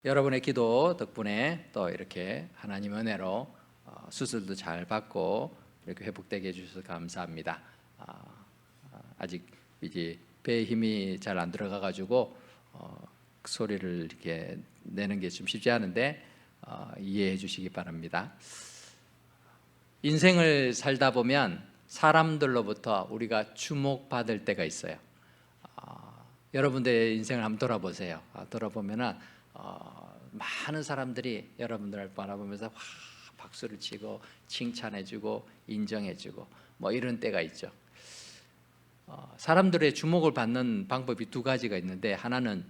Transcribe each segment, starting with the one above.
여러분의 기도 덕분에 또 이렇게 하나님 은혜로 수술도 잘 받고 이렇게 회복되게 해주셔서 감사합니다. 아직 이제 배에 힘이 잘 안 들어가가지고 소리를 이렇게 내는 게 좀 쉽지 않은데 이해해 주시기 바랍니다. 인생을 살다 보면 사람들로부터 우리가 주목받을 때가 있어요. 여러분들의 인생을 한번 돌아보세요. 돌아보면은 많은 사람들이 여러분들을 바라보면서 박수를 치고 칭찬해주고 인정해주고 뭐 이런 때가 있죠. 사람들의 주목을 받는 방법이 두 가지가 있는데, 하나는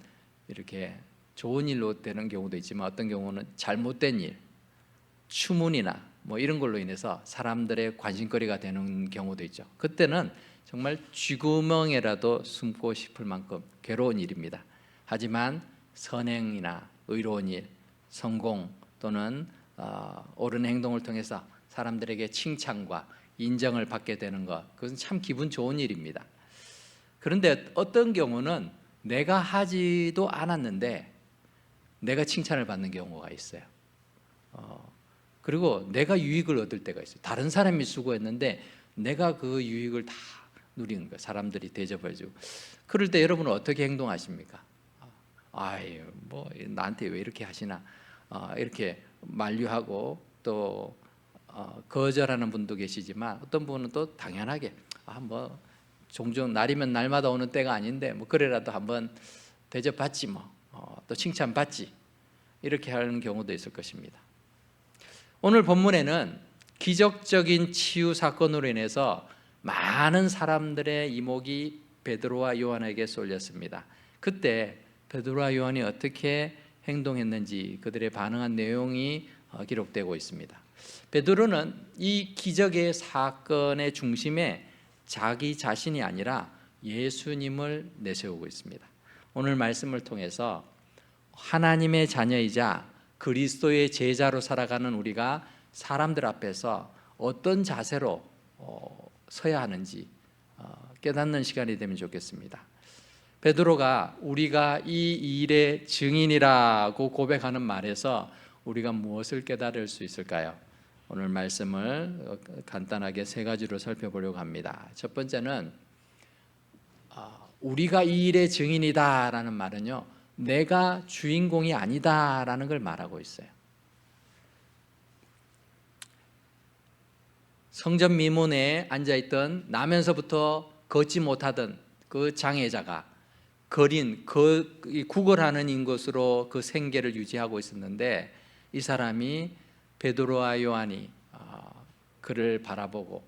이렇게 좋은 일로 되는 경우도 있지만 어떤 경우는 잘못된 일, 추문이나 뭐 이런 걸로 인해서 사람들의 관심거리가 되는 경우도 있죠. 그때는 정말 쥐구멍에라도 숨고 싶을 만큼 괴로운 일입니다. 하지만 선행이나 의로운 일, 성공 또는 옳은 행동을 통해서 사람들에게 칭찬과 인정을 받게 되는 것, 그것은 참 기분 좋은 일입니다. 그런데 어떤 경우는 내가 하지도 않았는데 내가 칭찬을 받는 경우가 있어요. 그리고 내가 유익을 얻을 때가 있어요. 다른 사람이 수고했는데 내가 그 유익을 다 누리는 거예요. 사람들이 대접해주고. 그럴 때 여러분은 어떻게 행동하십니까? 아유, 뭐 나한테 왜 이렇게 하시나, 이렇게 만류하고 또 거절하는 분도 계시지만, 어떤 분은 또 당연하게 뭐 종종 날이면 날마다 오는 때가 아닌데 뭐 그래라도 한번 대접받지 또 칭찬받지, 이렇게 하는 경우도 있을 것입니다. 오늘 본문에는 기적적인 치유 사건으로 인해서 많은 사람들의 이목이 베드로와 요한에게 쏠렸습니다. 그때 베드로와 요한이 어떻게 행동했는지, 그들의 반응한 내용이 기록되고 있습니다. 베드로는 이 기적의 사건의 중심에 자기 자신이 아니라 예수님을 내세우고 있습니다. 오늘 말씀을 통해서 하나님의 자녀이자 그리스도의 제자로 살아가는 우리가 사람들 앞에서 어떤 자세로 서야 하는지 깨닫는 시간이 되면 좋겠습니다. 베드로가 우리가 이 일의 증인이라고 고백하는 말에서 우리가 무엇을 깨달을 수 있을까요? 오늘 말씀을 간단하게 세 가지로 살펴보려고 합니다. 첫 번째는 우리가 이 일의 증인이다라는 말은요, 내가 주인공이 아니다라는 걸 말하고 있어요. 성전 미문에 앉아있던, 나면서부터 걷지 못하던 그 장애자가 거린, 구걸하는 것으로 그 생계를 유지하고 있었는데, 이 사람이 베드로와 요한이 그를 바라보고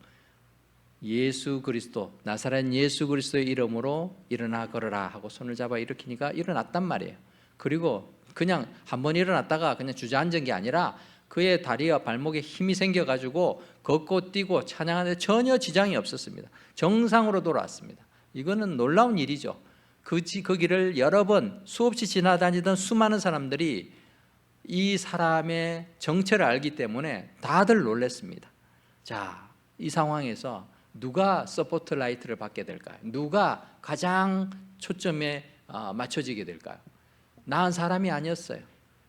예수 그리스도, 나사렛 예수 그리스도의 이름으로 일어나 걸어라 하고 손을 잡아 일으키니까 일어났단 말이에요. 그리고 그냥 한번 일어났다가 그냥 주저앉은 게 아니라 그의 다리와 발목에 힘이 생겨가지고 걷고 뛰고 찬양하는데 전혀 지장이 없었습니다. 정상으로 돌아왔습니다. 이거는 놀라운 일이죠. 그 길을 여러 번 수없이 지나다니던 수많은 사람들이 이 사람의 정체를 알기 때문에 다들 놀랐습니다. 자, 이 상황에서 누가 서포트라이트를 받게 될까요? 누가 가장 초점에 맞춰지게 될까요? 나은 사람이 아니었어요.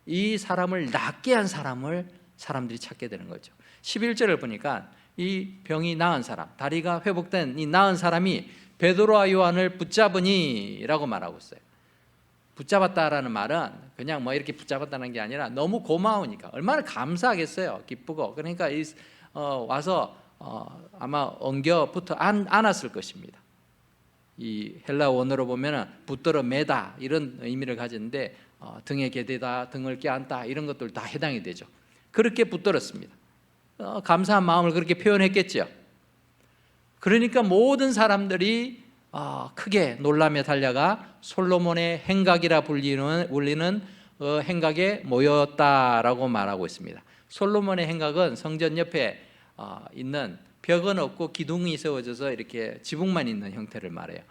이 사람을 낫게 한 사람을 사람들이 찾게 되는 거죠. 11절을 보니까 이 병이 나은 사람, 다리가 회복된 이 나은 사람이 베드로와 요한을 붙잡으니 라고 말하고 있어요. 붙잡았다라는 말은 그냥 뭐 이렇게 붙잡았다는 게 아니라 너무 고마우니까, 얼마나 감사하겠어요. 기쁘고. 그러니까 와서 아마 엉겨 붙어 안았을 것입니다. 이 헬라 원어로 보면은 붙들어 매다 이런 의미를 가지는데 등에 개대다, 등을 껴안다, 이런 것들 다 해당이 되죠. 그렇게 붙들었습니다. 감사한 마음을 그렇게 표현했겠죠. 그러니까 모든 사람들이 크게 놀라며 달려가 솔로몬의 행각이라 불리는 행각에 모였다라고 말하고 있습니다. 솔로몬의 행각은 성전 옆에 있는, 벽은 없고 기둥이 세워져서 이렇게 지붕만 있는 형태를 말해요.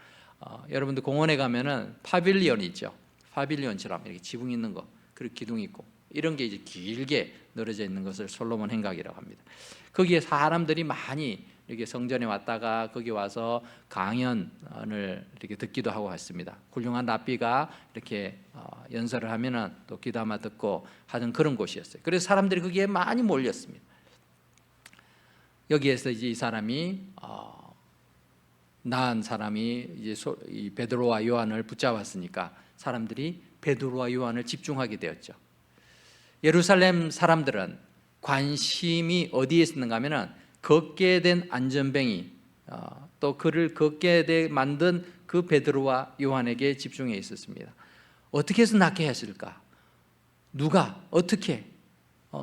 여러분들 공원에 가면은 파빌리온 있죠. 파빌리온처럼 이렇게 지붕 있는 거, 그리고 기둥 있고, 이런 게 이제 길게 늘어져 있는 것을 솔로몬 행각이라고 합니다. 거기에 사람들이 많이 이렇게 성전에 왔다가 거기 와서 강연을 이렇게 듣기도 하고 했습니다. 훌륭한 랍비가 이렇게 연설을 하면은 또 귀담아 듣고 하는 그런 곳이었어요. 그래서 사람들이 거기에 많이 몰렸습니다. 여기에서 이제 이 사람이 나은 사람이 이제 이 베드로와 요한을 붙잡았으니까 사람들이 베드로와 요한을 집중하게 되었죠. 예루살렘 사람들은 관심이 어디에 있었는가 하면은 걷게 된 안전뱅이, 또 그를 걷게 돼 만든 그 베드로와 요한에게 집중해 있었습니다. 어떻게 해서 낫게 했을까? 누가 어떻게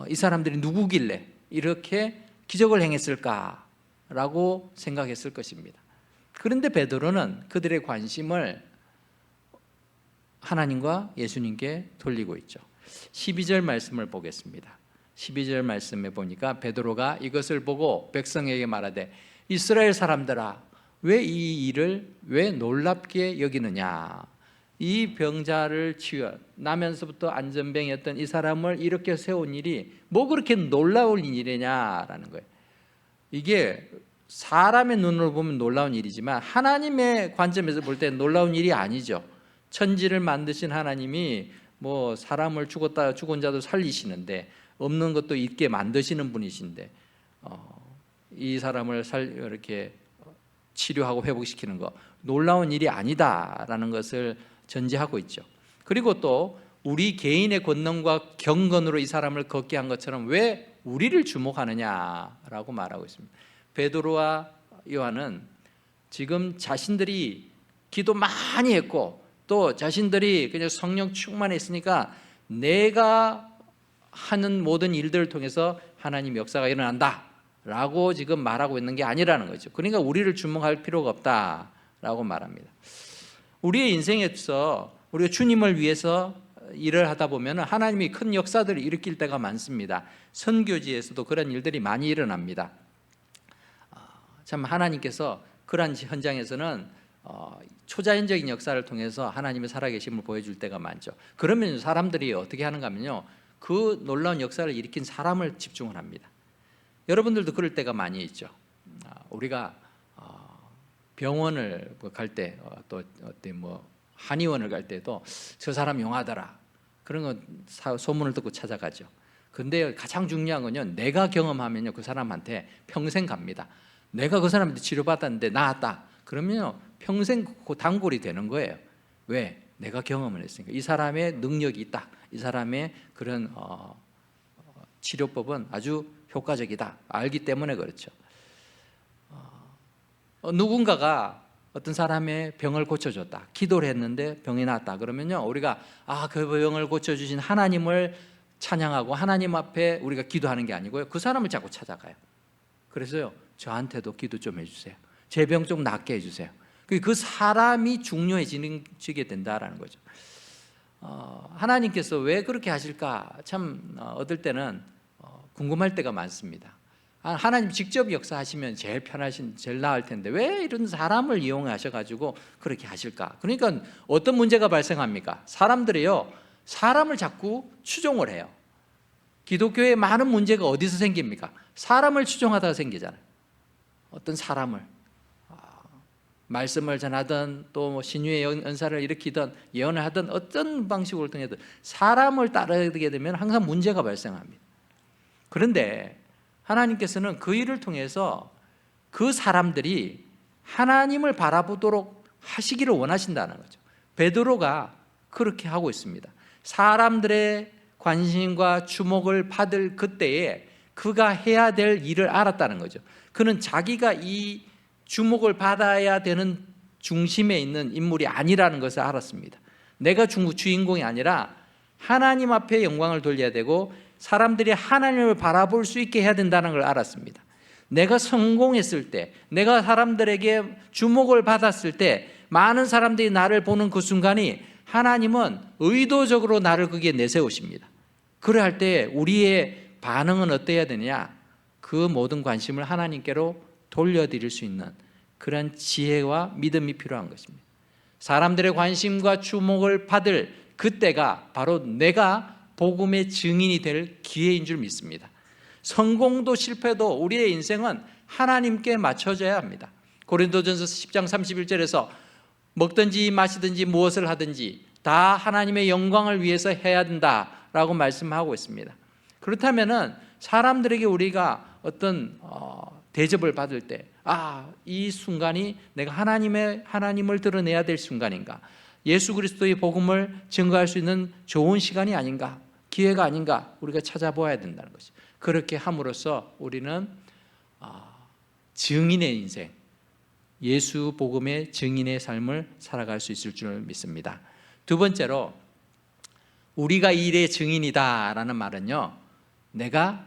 이 사람들이 누구길래 이렇게 기적을 행했을까라고 생각했을 것입니다. 그런데 베드로는 그들의 관심을 하나님과 예수님께 돌리고 있죠. 12절 말씀을 보겠습니다. 12절 말씀에 보니까 베드로가 이것을 보고 백성에게 말하되 이스라엘 사람들아 왜 이 일을 왜 놀랍게 여기느냐. 이 병자를 치유 나면서부터 안전병이었던 이 사람을 이렇게 세운 일이 뭐 그렇게 놀라운 일이냐라는 거예요. 이게 사람의 눈으로 보면 놀라운 일이지만 하나님의 관점에서 볼 때 놀라운 일이 아니죠. 천지를 만드신 하나님이 뭐 사람을 죽은 자도 살리시는데 없는 것도 있게 만드시는 분이신데 이 사람을 이렇게 치료하고 회복시키는 거 놀라운 일이 아니다라는 것을 전제하고 있죠. 그리고 또 우리 개인의 권능과 경건으로 이 사람을 걷게 한 것처럼 왜 우리를 주목하느냐라고 말하고 있습니다. 베드로와 요한은 지금 자신들이 기도 많이 했고 또 자신들이 그냥 성령 충만했으니까 내가 하는 모든 일들을 통해서 하나님 역사가 일어난다 라고 지금 말하고 있는 게 아니라는 거죠. 그러니까 우리를 주목할 필요가 없다라고 말합니다. 우리의 인생에서 우리가 주님을 위해서 일을 하다 보면 하나님이 큰 역사들을 일으킬 때가 많습니다. 선교지에서도 그런 일들이 많이 일어납니다. 참 하나님께서 그런 현장에서는 초자연적인 역사를 통해서 하나님의 살아계심을 보여줄 때가 많죠. 그러면 사람들이 어떻게 하는가 하면요, 그 놀라운 역사를 일으킨 사람을 집중을 합니다. 여러분들도 그럴 때가 많이 있죠. 우리가 병원을 갈 때 또 뭐 한의원을 갈 때도 저 사람 용하더라 그런 거 소문을 듣고 찾아가죠. 근데 가장 중요한 건요, 내가 경험하면요 그 사람한테 평생 갑니다. 내가 그 사람한테 치료받았는데 나았다 그러면요 평생 그 단골이 되는 거예요. 왜? 내가 경험을 했으니까. 이 사람의 능력이 있다, 이 사람의 그런 치료법은 아주 효과적이다 알기 때문에 그렇죠. 누군가가 어떤 사람의 병을 고쳐줬다, 기도를 했는데 병이 나았다 그러면요 우리가 그 병을 고쳐주신 하나님을 찬양하고 하나님 앞에 우리가 기도하는 게 아니고요 그 사람을 자꾸 찾아가요. 그래서요 저한테도 기도 좀 해주세요, 제 병 좀 낫게 해주세요. 그 사람이 중요해지게 된다라는 거죠. 하나님께서 왜 그렇게 하실까 참 얻을 때는 궁금할 때가 많습니다. 하나님 직접 역사하시면 제일 편하신, 제일 나을 텐데 왜 이런 사람을 이용하셔가지고 그렇게 하실까? 그러니까 어떤 문제가 발생합니까? 사람들이요 사람을 자꾸 추종을 해요. 기독교의 많은 문제가 어디서 생깁니까? 사람을 추종하다가 생기잖아요. 어떤 사람을 말씀을 전하든 또 신유의 은사를 일으키든 예언을 하든 어떤 방식으로 통해든 사람을 따르게 되면 항상 문제가 발생합니다. 그런데 하나님께서는 그 일을 통해서 그 사람들이 하나님을 바라보도록 하시기를 원하신다는 거죠. 베드로가 그렇게 하고 있습니다. 사람들의 관심과 주목을 받을 그때에 그가 해야 될 일을 알았다는 거죠. 그는 자기가 이 주목을 받아야 되는 중심에 있는 인물이 아니라는 것을 알았습니다. 내가 주인공이 아니라 하나님 앞에 영광을 돌려야 되고 사람들이 하나님을 바라볼 수 있게 해야 된다는 걸 알았습니다. 내가 성공했을 때, 내가 사람들에게 주목을 받았을 때 많은 사람들이 나를 보는 그 순간이 하나님은 의도적으로 나를 거기에 내세우십니다. 그래 할 때 우리의 반응은 어때야 되느냐? 그 모든 관심을 하나님께로 돌려드릴 수 있는 그런 지혜와 믿음이 필요한 것입니다. 사람들의 관심과 주목을 받을 그때가 바로 내가 복음의 증인이 될 기회인 줄 믿습니다. 성공도 실패도 우리의 인생은 하나님께 맞춰져야 합니다. 고린도전서 10장 31절에서 먹든지 마시든지 무엇을 하든지 다 하나님의 영광을 위해서 해야 된다라고 말씀하고 있습니다. 그렇다면은 사람들에게 우리가 어떤 대접을 받을 때, 이 순간이 내가 하나님을 드러내야 될 순간인가, 예수 그리스도의 복음을 증거할 수 있는 좋은 시간이 아닌가, 기회가 아닌가, 우리가 찾아보아야 된다는 것이죠. 그렇게 함으로써 우리는 증인의 인생, 예수 복음의 증인의 삶을 살아갈 수 있을 줄 믿습니다. 두 번째로, 우리가 이 일의 증인이다라는 말은요, 내가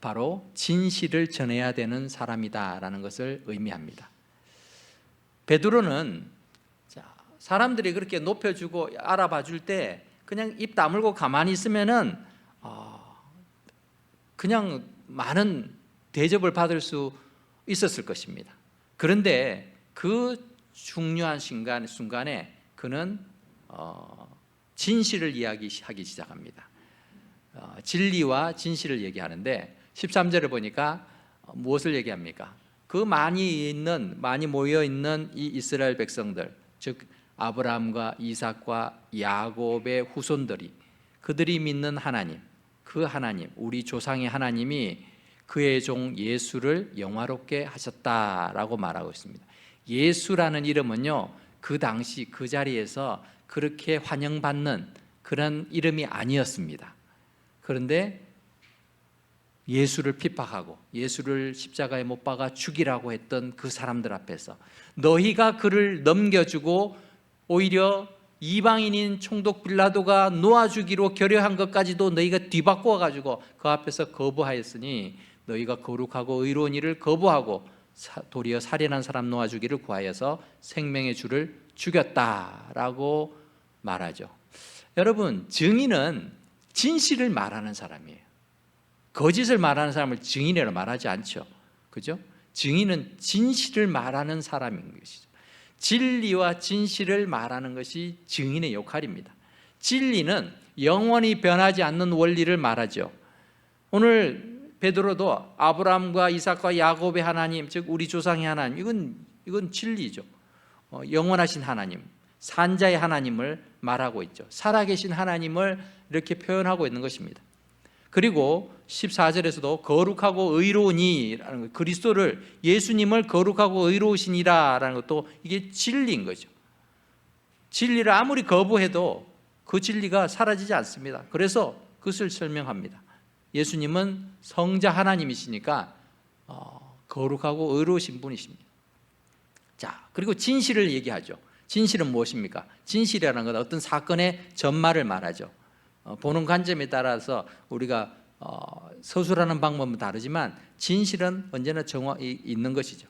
바로 진실을 전해야 되는 사람이다라는 것을 의미합니다. 베드로는 사람들이 그렇게 높여주고 알아봐 줄 때 그냥 입 다물고 가만히 있으면은 그냥 많은 대접을 받을 수 있었을 것입니다. 그런데 그 중요한 순간에 그는 진실을 이야기하기 시작합니다. 진리와 진실을 얘기하는데 13절을 보니까 무엇을 얘기합니까? 그 많이 모여 있는 이 이스라엘 백성들, 즉 아브라함과 이삭과 야곱의 후손들이, 그들이 믿는 하나님, 그 하나님, 우리 조상의 하나님이 그의 종 예수를 영화롭게 하셨다라고 말하고 있습니다. 예수라는 이름은요, 그 당시 그 자리에서 그렇게 환영받는 그런 이름이 아니었습니다. 그런데 예수를 핍박하고 예수를 십자가에 못 박아 죽이라고 했던 그 사람들 앞에서 너희가 그를 넘겨주고 오히려 이방인인 총독 빌라도가 놓아주기로 결의한 것까지도 너희가 뒤바꿔 가지고 그 앞에서 거부하였으니 너희가 거룩하고 의로운 일을 거부하고 도리어 살인한 사람 놓아주기를 구하여서 생명의 주를 죽였다라고 말하죠. 여러분, 증인은 진실을 말하는 사람이에요. 거짓을 말하는 사람을 증인이라고 말하지 않죠. 그죠? 증인은 진실을 말하는 사람인 것이죠. 진리와 진실을 말하는 것이 증인의 역할입니다. 진리는 영원히 변하지 않는 원리를 말하죠. 오늘 베드로도 아브라함과 이삭과 야곱의 하나님, 즉 우리 조상의 하나님, 이건 진리죠. 영원하신 하나님, 산자의 하나님을 말하고 있죠. 살아계신 하나님을 이렇게 표현하고 있는 것입니다. 그리고 14절에서도 거룩하고 의로우니라는 것, 그리스도를, 예수님을 거룩하고 의로우시니라라는 것도 이게 진리인 거죠. 진리를 아무리 거부해도 그 진리가 사라지지 않습니다. 그래서 그것을 설명합니다. 예수님은 성자 하나님이시니까 거룩하고 의로우신 분이십니다. 자, 그리고 진실을 얘기하죠. 진실은 무엇입니까? 진실이라는 건 어떤 사건의 전말을 말하죠. 보는 관점에 따라서 우리가 서술하는 방법은 다르지만 진실은 언제나 정확히 있는 것이죠.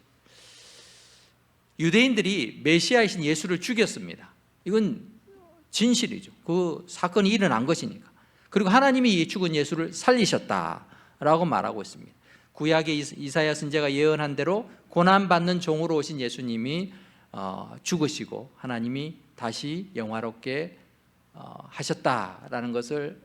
유대인들이 메시아이신 예수를 죽였습니다. 이건 진실이죠. 그 사건이 일어난 것이니까. 그리고 하나님이 죽은 예수를 살리셨다라고 말하고 있습니다. 구약의 이사야 선지자가 예언한 대로 고난받는 종으로 오신 예수님이 죽으시고 하나님이 다시 영화롭게 하셨다라는 것을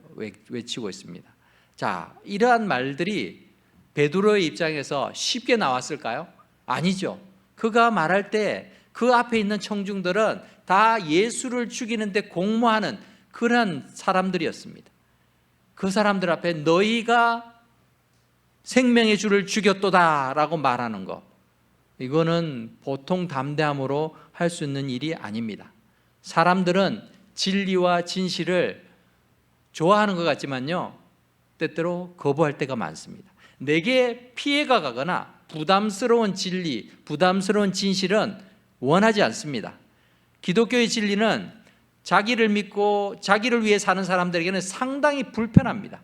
외치고 있습니다. 자, 이러한 말들이 베드로의 입장에서 쉽게 나왔을까요? 아니죠. 그가 말할 때 그 앞에 있는 청중들은 다 예수를 죽이는데 공모하는 그런 사람들이었습니다. 그 사람들 앞에 너희가 생명의 주를 죽였도다라고 말하는 것, 이거는 보통 담대함으로 할 수 있는 일이 아닙니다. 사람들은 진리와 진실을 좋아하는 것 같지만요, 때때로 거부할 때가 많습니다. 내게 피해가 가거나 부담스러운 진리, 부담스러운 진실은 원하지 않습니다. 기독교의 진리는 자기를 믿고 자기를 위해 사는 사람들에게는 상당히 불편합니다.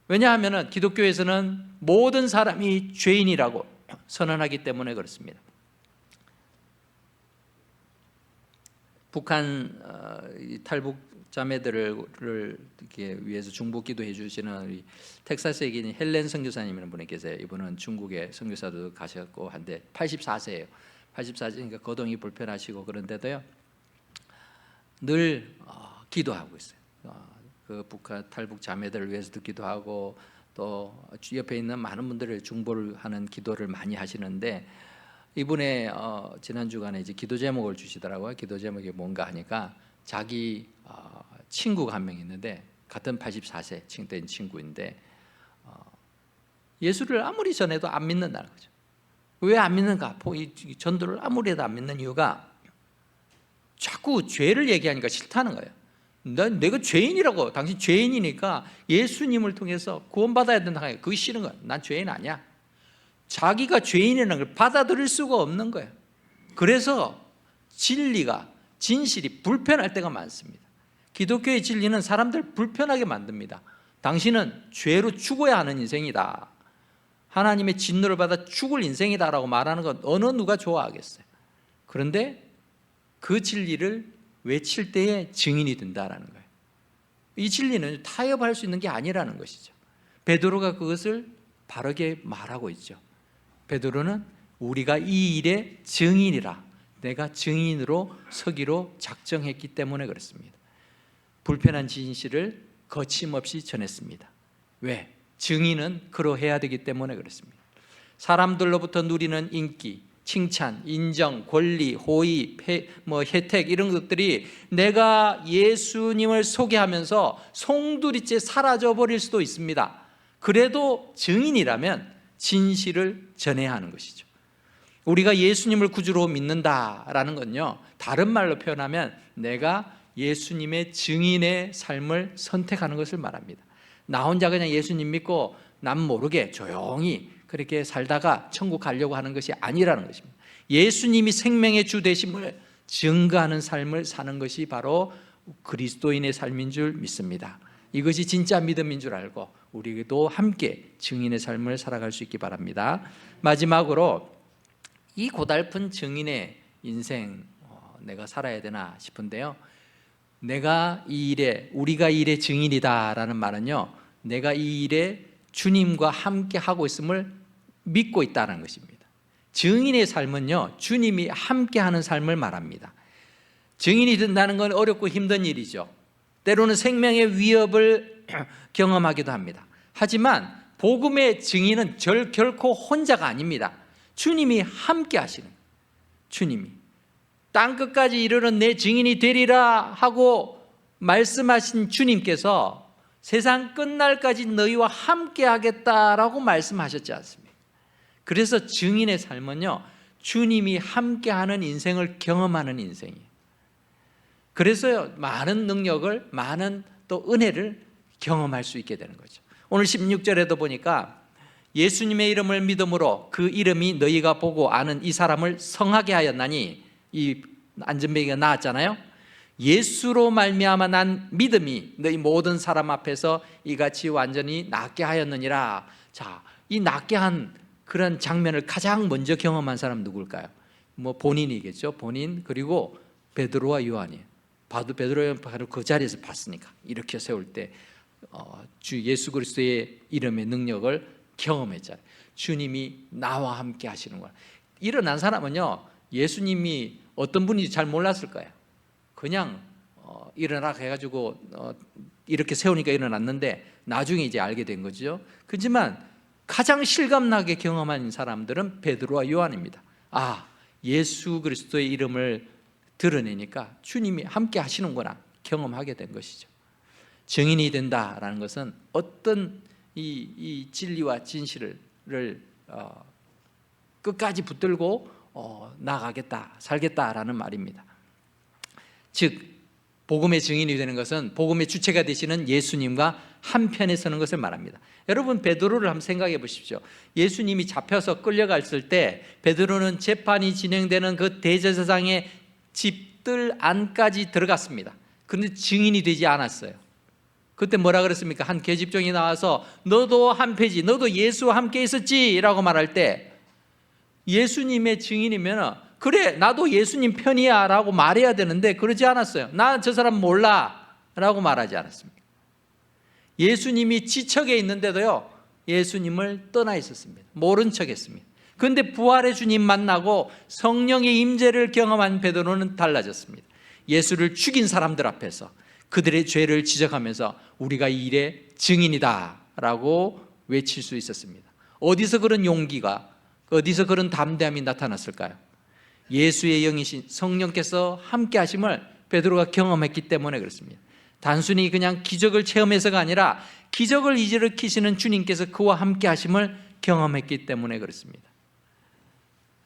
왜냐하면 기독교에서는 모든 사람이 죄인이라고 선언하기 때문에 그렇습니다. 북한 탈북 자매들을 이렇게 위해서 중보 기도해 주시는 우리 텍사스에 계신 헬렌 선교사님이라는 분이 계세요. 이분은 중국에 선교사도 가셨고 한데 84세예요. 84세니까 거동이 불편하시고 그런데도요 늘 기도하고 있어요. 그 북한 탈북 자매들을 위해서도 기도하고 또 옆에 있는 많은 분들을 중보를 하는 기도를 많이 하시는데, 이분의 지난 주간에 이제 기도 제목을 주시더라고요. 기도 제목이 뭔가 하니까 자기 친구가 한 명 있는데, 같은 84세 된 친구인데 예수를 아무리 전해도 안 믿는다는 거죠. 왜 안 믿는가? 이 전도를 아무리 해도 안 믿는 이유가 자꾸 죄를 얘기하니까 싫다는 거예요. 내가 죄인이라고, 당신 죄인이니까 예수님을 통해서 구원받아야 된다고 하니까 그게 싫은 거예요. 난 죄인 아니야. 자기가 죄인이라는 걸 받아들일 수가 없는 거예요. 그래서 진리가, 진실이 불편할 때가 많습니다. 기독교의 진리는 사람들 불편하게 만듭니다. 당신은 죄로 죽어야 하는 인생이다, 하나님의 진노를 받아 죽을 인생이다라고 말하는 건 어느 누가 좋아하겠어요. 그런데 그 진리를 외칠 때에 증인이 된다라는 거예요. 이 진리는 타협할 수 있는 게 아니라는 것이죠. 베드로가 그것을 바르게 말하고 있죠. 베드로는 우리가 이 일의 증인이라, 내가 증인으로 서기로 작정했기 때문에 그렇습니다. 불편한 진실을 거침없이 전했습니다. 왜? 증인은 그러해야 되기 때문에 그렇습니다. 사람들로부터 누리는 인기, 칭찬, 인정, 권리, 호의, 혜택, 이런 것들이 내가 예수님을 소개하면서 송두리째 사라져버릴 수도 있습니다. 그래도 증인이라면 진실을 전해야 하는 것이죠. 우리가 예수님을 구주로 믿는다라는 건요, 다른 말로 표현하면 내가 예수님의 증인의 삶을 선택하는 것을 말합니다. 나 혼자 그냥 예수님 믿고 남 모르게 조용히 그렇게 살다가 천국 가려고 하는 것이 아니라는 것입니다. 예수님이 생명의 주 되심을 증거하는 삶을 사는 것이 바로 그리스도인의 삶인 줄 믿습니다. 이것이 진짜 믿음인 줄 알고 우리도 함께 증인의 삶을 살아갈 수 있기 바랍니다. 마지막으로 이 고달픈 증인의 인생 내가 살아야 되나 싶은데요, 내가 이 일에, 우리가 이 일의 증인이다라는 말은요, 내가 이 일에 주님과 함께 하고 있음을 믿고 있다는 것입니다. 증인의 삶은요, 주님이 함께 하는 삶을 말합니다. 증인이 된다는 건 어렵고 힘든 일이죠. 때로는 생명의 위협을 경험하기도 합니다. 하지만 복음의 증인은 결코 혼자가 아닙니다. 주님이 함께 하시는, 주님이 땅끝까지 이르는 내 증인이 되리라 하고 말씀하신 주님께서 세상 끝날까지 너희와 함께 하겠다라고 말씀하셨지 않습니까? 그래서 증인의 삶은요, 주님이 함께하는 인생을 경험하는 인생이에요. 그래서 많은 능력을, 많은 또 은혜를 경험할 수 있게 되는 거죠. 오늘 16절에도 보니까 예수님의 이름을 믿음으로 그 이름이 너희가 보고 아는 이 사람을 성하게 하였나니, 이 안전뱅이가 나왔잖아요. 예수로 말미암아 난 믿음이 너희 모든 사람 앞에서 이같이 완전히 낫게 하였느니라. 자, 이 낫게 한 그런 장면을 가장 먼저 경험한 사람 누굴까요? 본인이겠죠. 본인, 그리고 베드로와 요한이에요. 베드로는 바로 그 자리에서 봤으니까 이렇게 세울 때 주 예수 그리스도의 이름의 능력을 경험했잖아요. 주님이 나와 함께 하시는 거야. 일어난 사람은요, 예수님이 어떤 분인지 잘 몰랐을 거예요. 그냥 일어나 해가지고 이렇게 세우니까 일어났는데 나중에 이제 알게 된 거죠. 그렇지만 가장 실감나게 경험한 사람들은 베드로와 요한입니다. 아, 예수 그리스도의 이름을 드러내니까 주님이 함께 하시는구나 경험하게 된 것이죠. 증인이 된다라는 것은 어떤 이 진리와 진실을 끝까지 붙들고 나가겠다, 살겠다라는 말입니다. 즉 복음의 증인이 되는 것은 복음의 주체가 되시는 예수님과 한편에 서는 것을 말합니다. 여러분, 베드로를 한번 생각해 보십시오. 예수님이 잡혀서 끌려갔을 때 베드로는 재판이 진행되는 그 대제사장의 집들 안까지 들어갔습니다. 그런데 증인이 되지 않았어요. 그때 뭐라 그랬습니까? 한 계집종이 나와서 너도 한패지, 너도 예수와 함께 있었지 라고 말할 때 예수님의 증인이면 그래 나도 예수님 편이야 라고 말해야 되는데 그러지 않았어요. 나 저 사람 몰라 라고 말하지 않았습니다. 예수님이 지척에 있는데도요, 예수님을 떠나 있었습니다. 모른 척 했습니다. 그런데 부활의 주님 만나고 성령의 임재를 경험한 베드로는 달라졌습니다. 예수를 죽인 사람들 앞에서 그들의 죄를 지적하면서 우리가 이 일의 증인이다 라고 외칠 수 있었습니다. 어디서 그런 용기가, 어디서 그런 담대함이 나타났을까요? 예수의 영이신 성령께서 함께 하심을 베드로가 경험했기 때문에 그렇습니다. 단순히 그냥 기적을 체험해서가 아니라 기적을 일으키시는 주님께서 그와 함께 하심을 경험했기 때문에 그렇습니다.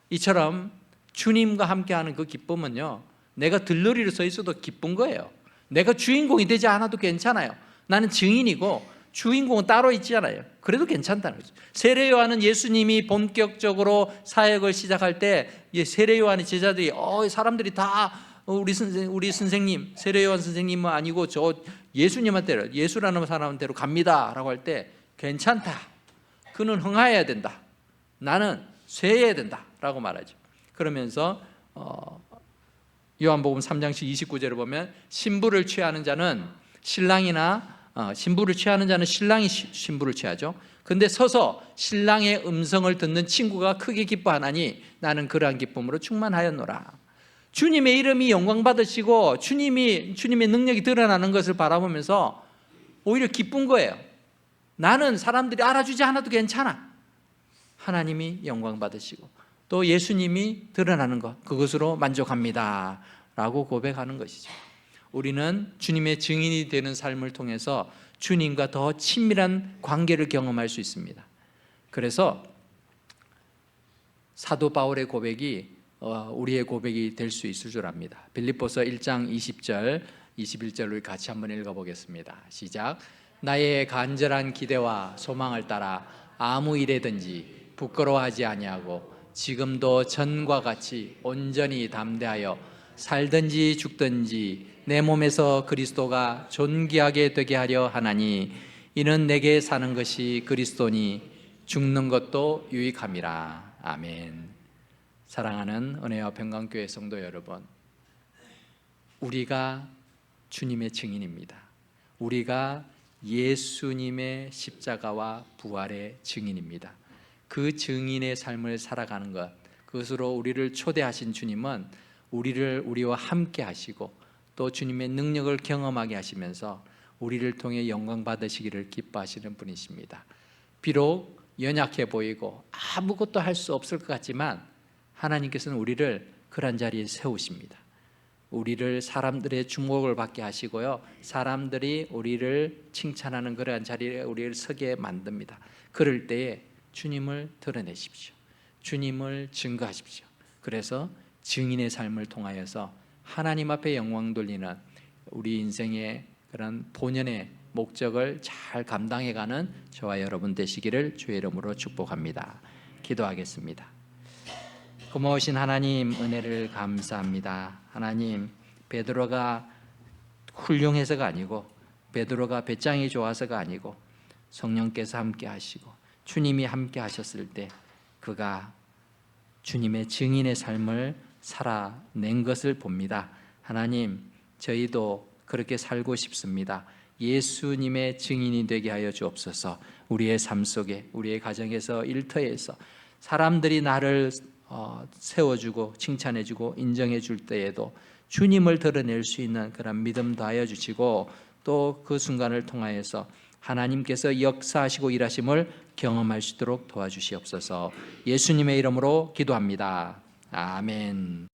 이처럼 주님과 함께하는 그 기쁨은요, 내가 들러리로 서 있어도 기쁜 거예요. 내가 주인공이 되지 않아도 괜찮아요. 나는 증인이고 주인공은 따로 있잖아요. 그래도 괜찮다는 거죠. 세례 요한은 예수님이 본격적으로 사역을 시작할 때 세례 요한의 제자들이 사람들이 다 우리 선생님 세례 요한 선생님은 아니고 저 예수님한테로, 예수라는 사람한테로 갑니다라고 할 때 괜찮다. 그는 흥하여야 된다. 나는 쇠해야 된다라고 말하죠. 그러면서 요한복음 3장 29절을 보면 신부를 취하는 자는 신랑이 신부를 취하죠. 근데 서서 신랑의 음성을 듣는 친구가 크게 기뻐하나니 나는 그러한 기쁨으로 충만하였노라. 주님의 이름이 영광 받으시고 주님의 능력이 드러나는 것을 바라보면서 오히려 기쁜 거예요. 나는 사람들이 알아주지 않아도 괜찮아. 하나님이 영광 받으시고 또 예수님이 드러나는 것, 그것으로 만족합니다 라고 고백하는 것이죠. 우리는 주님의 증인이 되는 삶을 통해서 주님과 더 친밀한 관계를 경험할 수 있습니다. 그래서 사도 바울의 고백이 우리의 고백이 될 수 있을 줄 압니다. 빌립보서 1장 20절 21절로 같이 한번 읽어보겠습니다. 시작. 나의 간절한 기대와 소망을 따라 아무 일에든지 부끄러워하지 아니하고 지금도 전과 같이 온전히 담대하여 살든지 죽든지 내 몸에서 그리스도가 존귀하게 되게 하려 하나니 이는 내게 사는 것이 그리스도니 죽는 것도 유익함이라. 아멘. 사랑하는 은혜와 평강교회 성도 여러분, 우리가 주님의 증인입니다. 우리가 예수님의 십자가와 부활의 증인입니다. 그 증인의 삶을 살아가는 것, 그것으로 우리를 초대하신 주님은 우리와 함께 하시고 또 주님의 능력을 경험하게 하시면서 우리를 통해 영광 받으시기를 기뻐하시는 분이십니다. 비록 연약해 보이고 아무것도 할 수 없을 것 같지만 하나님께서는 우리를 그런 자리에 세우십니다. 우리를 사람들의 주목을 받게 하시고요, 사람들이 우리를 칭찬하는 그러한 자리에 우리를 서게 만듭니다. 그럴 때에 주님을 드러내십시오. 주님을 증거하십시오. 그래서 증인의 삶을 통하여서 하나님 앞에 영광 돌리는 우리 인생의 그런 본연의 목적을 잘 감당해가는 저와 여러분 되시기를 주의 이름으로 축복합니다. 기도하겠습니다. 고마우신 하나님, 은혜를 감사합니다. 하나님, 베드로가 훌륭해서가 아니고 베드로가 배짱이 좋아서가 아니고 성령께서 함께 하시고 주님이 함께 하셨을 때 그가 주님의 증인의 삶을 살아낸 것을 봅니다. 하나님, 저희도 그렇게 살고 싶습니다. 예수님의 증인이 되게 하여 주옵소서. 우리의 삶 속에, 우리의 가정에서, 일터에서 사람들이 나를 세워주고 칭찬해주고 인정해줄 때에도 주님을 드러낼 수 있는 그런 믿음 더하여 주시고 또 그 순간을 통하여서 하나님께서 역사하시고 일하심을 경험할 수 있도록 도와주시옵소서. 예수님의 이름으로 기도합니다. 아멘.